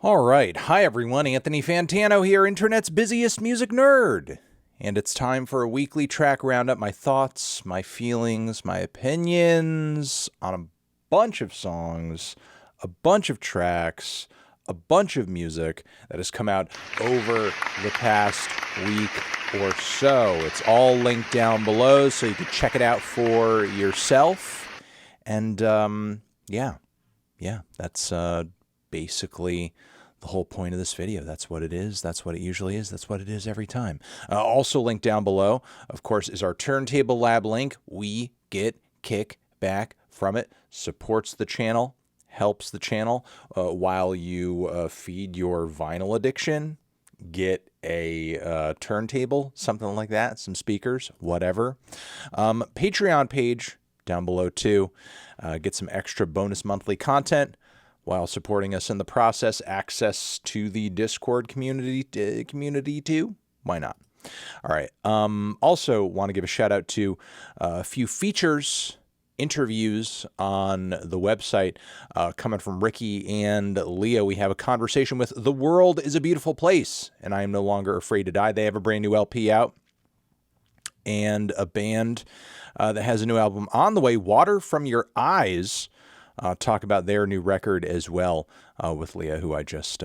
All right. Hi, everyone. Anthony Fantano here, internet's busiest music nerd. And it's time for a weekly track roundup, my thoughts, my feelings, my opinions on a bunch of songs, a bunch of tracks, a bunch of music that has come out over the past week or so. It's all linked down below so you can check it out for yourself. And yeah, that's basically the whole point of this video. That's what it is. That's what it usually is. That's what it is every time. Also linked down below, of course, is our Turntable Lab link. We get kickback from it. Supports the channel. Helps the channel while you feed your vinyl addiction. Get a turntable, something like that. Some speakers, whatever. Patreon page down below too. Get some extra bonus monthly content while supporting us in the process. Access to the Discord community too. Why not? All right. Also want to give a shout out to a few features, interviews on the website coming from Ricky and Leah. We have a conversation with The World is a Beautiful Place, and I Am No Longer Afraid to Die. They have a brand new LP out, and a band that has a new album on the way, Water From Your Eyes. Talk about their new record as well with Leah, who I just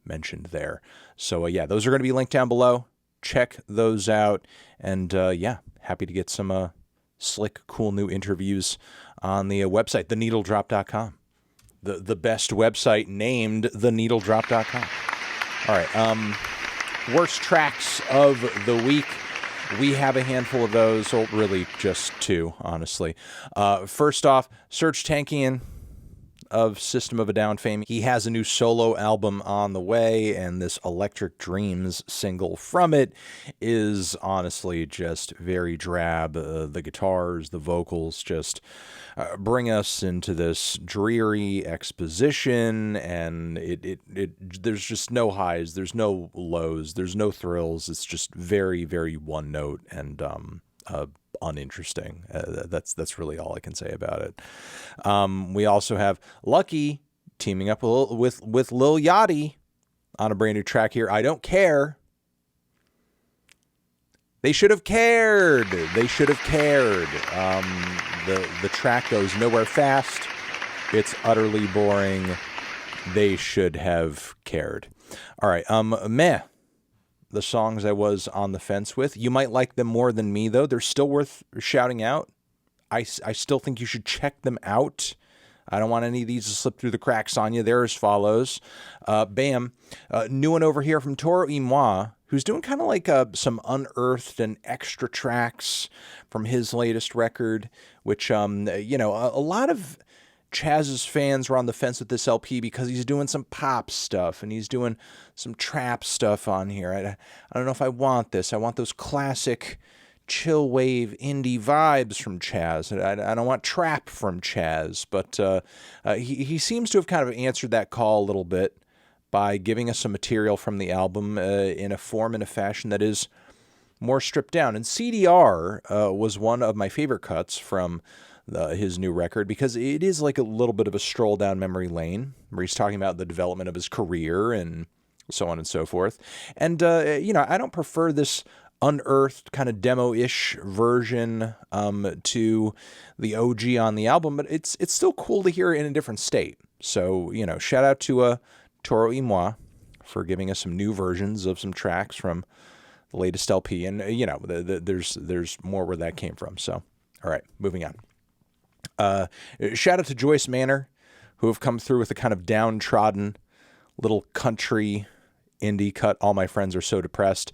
mentioned there. So, yeah, those are going to be linked down below. Check those out. And, yeah, happy to get some slick, cool new interviews on the website, theneedledrop.com. The best website named theneedledrop.com. All right. Worst tracks of the week. We have a handful of those, or really just two, honestly. First off, Serj Tankian of System of a Down fame. He has a new solo album on the way, and this Electric Dreams single from it is honestly just very drab. The guitars, the vocals just bring us into this dreary exposition, and there's just no highs, there's no lows, there's no thrills. It's just very, very one note and uninteresting. That's really all I can say about it. We also have LUCKI teaming up with Lil Yachty on a brand new track here. I Don't Care. They should have cared. They should have cared. The track goes nowhere fast. It's utterly boring. They should have cared. All right. Meh. The songs I was on the fence with. You might like them more than me, though. They're still worth shouting out. I still think you should check them out. I don't want any of these to slip through the cracks on you. They're as follows. Bam. New one over here from Toro y Moi, who's doing kind of like some unearthed and extra tracks from his latest record, which, a lot of Chaz's fans were on the fence with this LP because he's doing some pop stuff and he's doing some trap stuff on here. I don't know if I want this. I want those classic chill wave indie vibes from Chaz. I don't want trap from Chaz, but he seems to have kind of answered that call a little bit by giving us some material from the album in a form and a fashion that is more stripped down. And CDR was one of my favorite cuts from his new record, because it is like a little bit of a stroll down memory lane where he's talking about the development of his career and so on and so forth. And, I don't prefer this unearthed kind of demo-ish version to the OG on the album, but it's still cool to hear it in a different state. So, shout out to Toro y Moi for giving us some new versions of some tracks from the latest LP. And, there's more where that came from. So, all right, moving on. Shout out to Joyce Manor, who have come through with a kind of downtrodden little country indie cut. All My Friends Are So Depressed.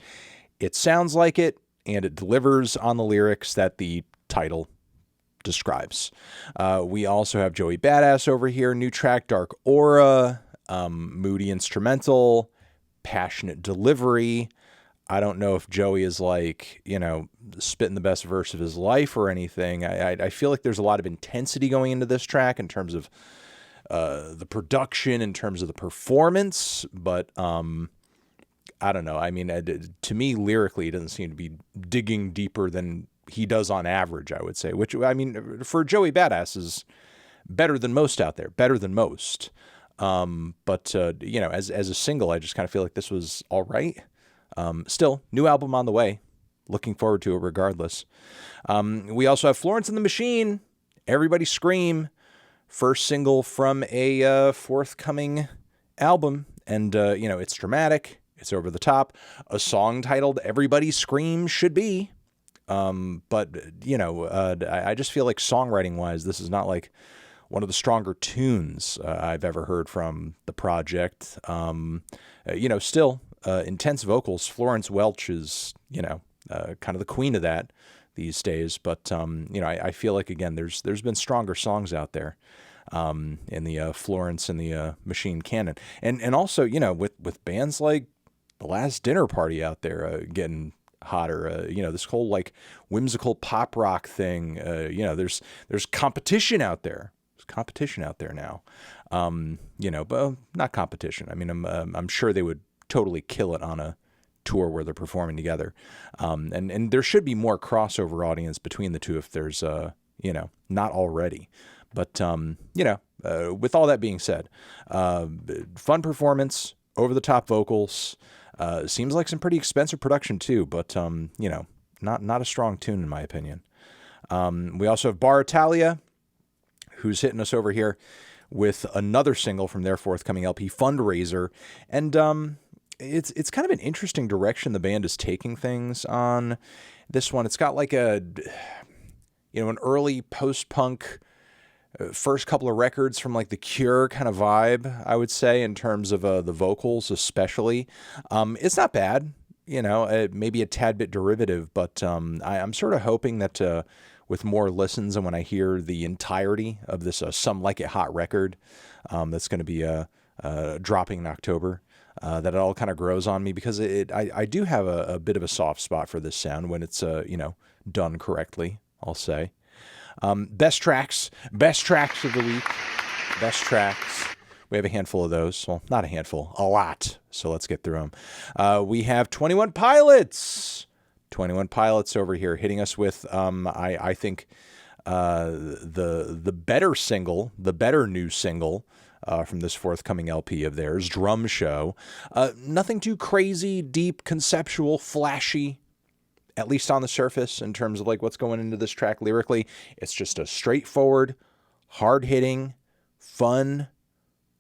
It sounds like it, and it delivers on the lyrics that the title describes. We also have Joey Badass over here. New track, Dark Aura, moody instrumental, passionate delivery. I don't know if Joey is like, spitting the best verse of his life or anything. I feel like there's a lot of intensity going into this track in terms of the production, in terms of the performance, but I don't know. I mean, to me, lyrically, he doesn't seem to be digging deeper than he does on average, I would say, which, I mean, for Joey Badass is better than most out there, better than most. But you know, as a single, I just kind of feel like this was all right. Still, new album on the way. Looking forward to it regardless. We also have Florence and the Machine, Everybody Scream, first single from a forthcoming album. And, you know, it's dramatic. It's over the top. A song titled Everybody Scream should be. But, you know, I just feel like songwriting-wise, this is not like one of the stronger tunes I've ever heard from the project. You know, still, intense vocals. Florence Welch is, you know, kind of the queen of that these days. But, you know, I feel like, again, there's been stronger songs out there in the Florence and the Machine canon. And also, you know, with bands like The Last Dinner Party out there getting hotter, you know, this whole like whimsical pop rock thing, you know, there's competition out there. There's competition out there now. You know, but not competition. I mean, I'm sure they would totally kill it on a tour where they're performing together. And there should be more crossover audience between the two if there's, you know, not already. But, you know, with all that being said, fun performance, over-the-top vocals, seems like some pretty expensive production too, but, you know, not a strong tune in my opinion. We also have Italia, who's hitting us over here with another single from their forthcoming LP, Fundraiser. And it's kind of an interesting direction the band is taking things on this one. It's got like a, you know, an early post-punk first couple of records from like the Cure kind of vibe, I would say, in terms of the vocals especially. It's not bad, you know, maybe a tad bit derivative, but I'm sort of hoping that with more listens and when I hear the entirety of this Some Like It Hot record that's going to be dropping in October, that it all kind of grows on me, because I do have a bit of a soft spot for this sound when it's, you know, done correctly, I'll say. Best tracks of the week. Best tracks. We have a handful of those. Well, not a handful, a lot. So let's get through them. We have 21 Pilots. 21 Pilots over here hitting us with, I think, the better single, the better new single from this forthcoming LP of theirs, Drum Show. Nothing too crazy, deep, conceptual, flashy, at least on the surface, in terms of like what's going into this track lyrically. It's just a straightforward, hard-hitting, fun,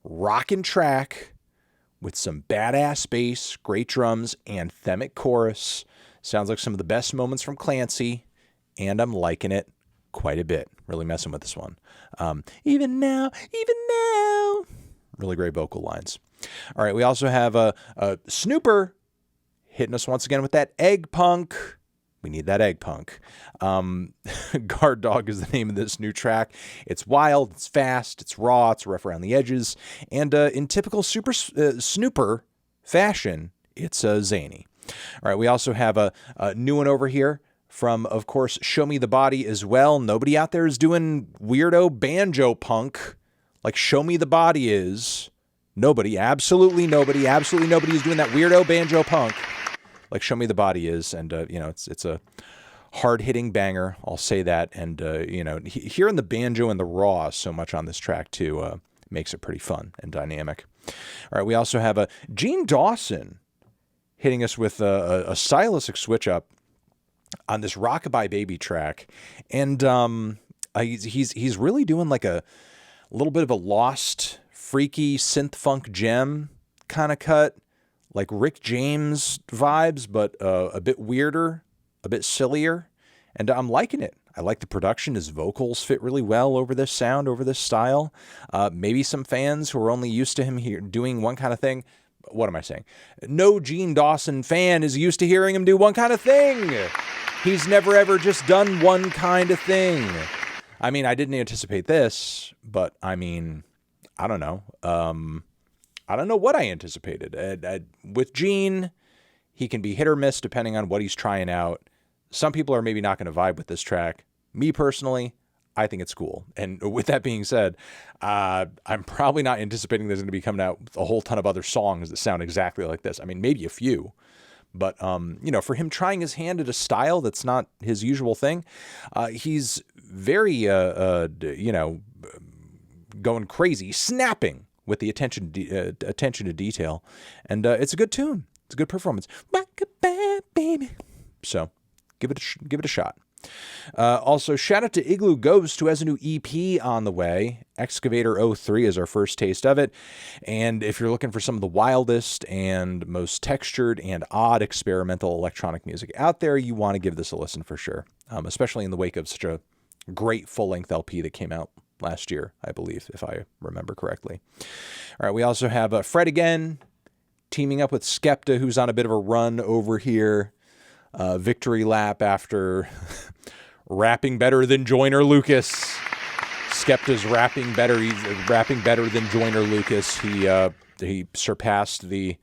rockin' track with some badass bass, great drums, anthemic chorus. Sounds like some of the best moments from Clancy, and I'm liking it quite a bit. Really messing with this one. Even now. Really great vocal lines. All right, we also have Snōōper hitting us once again with that egg punk. We need that egg punk. Guard Dog is the name of this new track. It's wild, it's fast, it's raw, it's rough around the edges, and in typical Snōōper fashion, it's zany. All right, we also have a new one over here from, of course, Show Me the Body as well. Nobody out there is doing weirdo banjo punk like Show Me the Body is. Nobody, absolutely nobody is doing that weirdo banjo punk like Show Me the Body is. And, you know, it's a hard-hitting banger, I'll say that. And, you know, hearing the banjo and the raw so much on this track, too, makes it pretty fun and dynamic. All right, we also have Gene Dawson hitting us with a stylistic switch-up on this Rockabye Baby track. And he's really doing like a little bit of a lost, freaky synth-funk gem kind of cut, like Rick James vibes, but a bit weirder, a bit sillier, and I'm liking it. I like the production. His vocals fit really well over this sound, over this style. Maybe some fans who are only used to him here doing one kind of thing. What am I saying? No Gene Dawson fan is used to hearing him do one kind of thing. He's never ever just done one kind of thing. I mean, I didn't anticipate this, but I mean, I don't know. I don't know what I anticipated. With Gene, he can be hit or miss depending on what he's trying out. Some people are maybe not going to vibe with this track. Me personally, I think it's cool. And with that being said, I'm probably not anticipating there's going to be coming out with a whole ton of other songs that sound exactly like this. I mean, maybe a few. But, you know, for him trying his hand at a style that's not his usual thing, he's very, you know, going crazy, snapping with the attention to detail, and it's a good tune. It's a good performance. Rock a bad baby. So give it a shot. Also, shout out to Iglooghost, who has a new EP on the way. Excavator 03 is our first taste of it. And if you're looking for some of the wildest and most textured and odd experimental electronic music out there, you want to give this a listen for sure, especially in the wake of such a great full-length LP that came out last year, I believe, if I remember correctly. All right, we also have Fred again, teaming up with Skepta, who's on a bit of a run over here. Victory lap after rapping better than Joyner Lucas. Skepta's rapping better. He's rapping better than Joyner Lucas. He surpassed the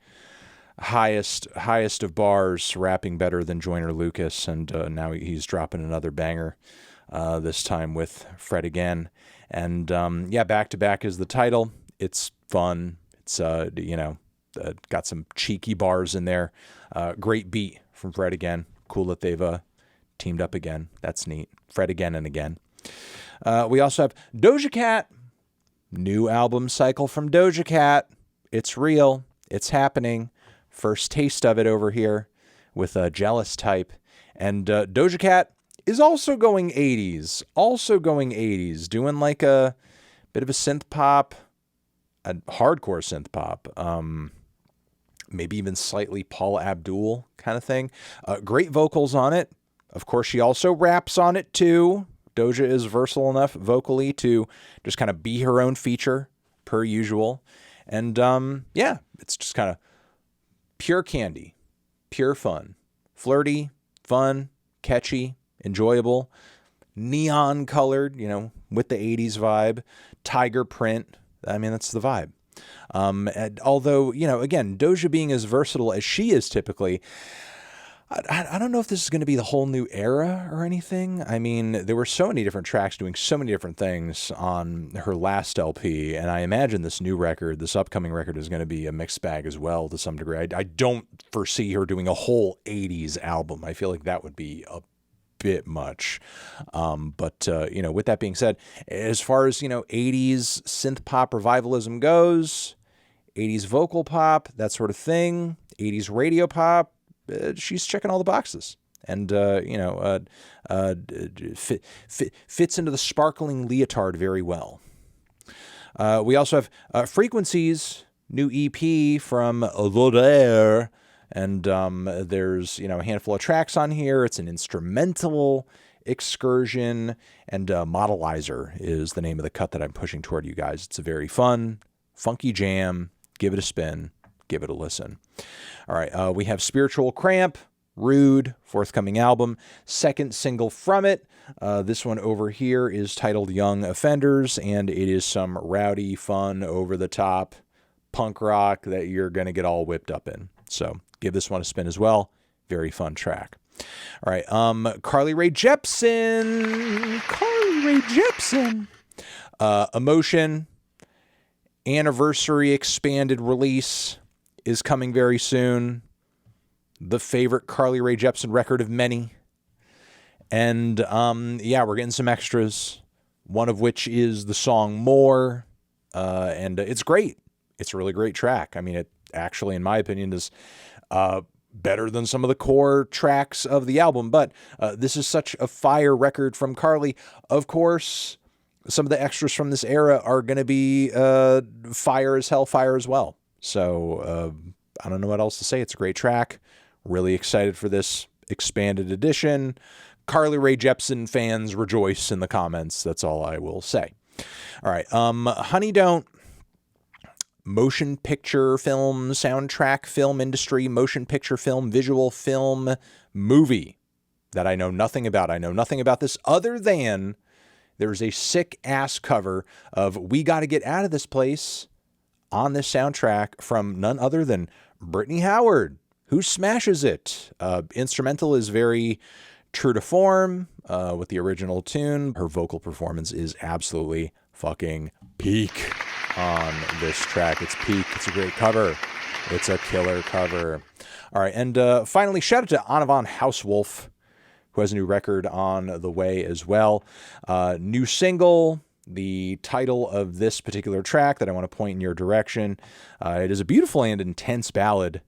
highest of bars, rapping better than Joyner Lucas, and now he's dropping another banger. This time with Fred again, and back to back is the title. It's fun. It's got some cheeky bars in there. Great beat from Fred again. Cool that they've teamed up again. That's neat. Fred again and again. We also have Doja Cat. New album cycle from Doja Cat. It's real. It's happening. First taste of it over here with a Jealous Type. And Doja Cat is also going 80s. Doing like a bit of a synth pop, a hardcore synth pop. Maybe even slightly Paula Abdul kind of thing. Great vocals on it. Of course, she also raps on it too. Doja is versatile enough vocally to just kind of be her own feature per usual. And it's just kind of pure candy, pure fun, flirty, fun, catchy, enjoyable, neon colored, with the 80s vibe, tiger print. I mean, that's the vibe. Although, again, Doja being as versatile as she is typically, I don't know if this is going to be the whole new era or anything. I mean, there were so many different tracks doing so many different things on her last LP, and I imagine this upcoming record is going to be a mixed bag as well to some degree. I don't foresee her doing a whole 80s album. I feel like that would be a bit much. But with that being said, as far as, 80s synth pop revivalism goes, 80s vocal pop, that sort of thing, 80s radio pop, she's checking all the boxes. And, fits into the sparkling leotard very well. We also have Frequencies, new EP from Bada. And there's, a handful of tracks on here. It's an instrumental excursion. And Modelizer is the name of the cut that I'm pushing toward you guys. It's a very fun, funky jam. Give it a spin. Give it a listen. All right, we have Spiritual Cramp, Rude, forthcoming album. Second single from it. This one over here is titled Young Offenders, and it is some rowdy, fun, over-the-top punk rock that you're going to get all whipped up in. So give this one a spin as well. Very fun track. All right, Rae Jepsen. Emotion, anniversary expanded release is coming very soon. The favorite Rae Jepsen record of many. And we're getting some extras, one of which is the song More. And it's great. It's a really great track. I mean, it actually, in my opinion, is better than some of the core tracks of the album. But this is such a fire record from Carly. Of course, some of the extras from this era are going to be fire as well. So I don't know what else to say. It's a great track. Really excited for this expanded edition. Rae Jepsen fans rejoice in the comments. That's all I will say. All right. Honey Don't. Motion picture film, soundtrack, film industry, motion picture film, visual film, movie that I know nothing about. I know nothing about this other than there's a sick ass cover of We Gotta Get Out of This Place on this soundtrack from none other than Brittany Howard, who smashes it. Instrumental is very true to form with the original tune. Her vocal performance is absolutely fucking peak on this track. It's peak. It's a great cover. It's a killer cover. All right, and finally, shout out to Anavan Housewolf, who has a new record on the way as well. New single, the title of this particular track that I want to point in your direction. It is a beautiful and intense ballad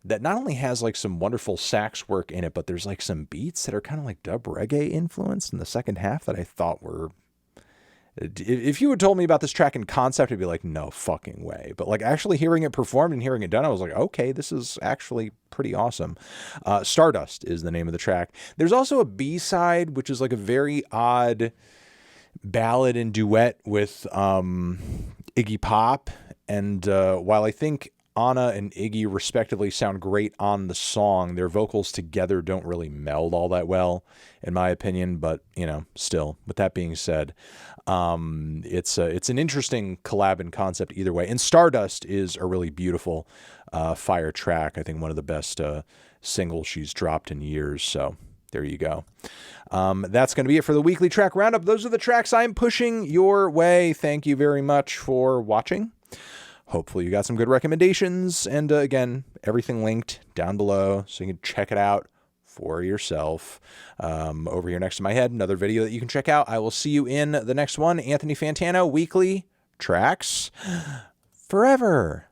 that not only has like some wonderful sax work in it, but there's like some beats that are kind of like dub reggae influenced in the second half that I thought were... If you had told me about this track in concept, I'd be like, no fucking way. But like actually hearing it performed and hearing it done, I was like, okay, this is actually pretty awesome. Stardust is the name of the track. There's also a B-side, which is like a very odd ballad and duet with Iggy Pop. And while I think Anna and Iggy respectively sound great on the song, their vocals together don't really meld all that well, in my opinion. But, you know, still, with that being said, it's an interesting collab and concept either way. And Stardust is a really beautiful fire track. I think one of the best singles she's dropped in years. So there you go. That's going to be it for the weekly track roundup. Those are the tracks I'm pushing your way. Thank you very much for watching. Hopefully you got some good recommendations. And again, everything linked down below so you can check it out for yourself. Over here next to my head, another video that you can check out. I will see you in the next one. Anthony Fantano, weekly tracks forever.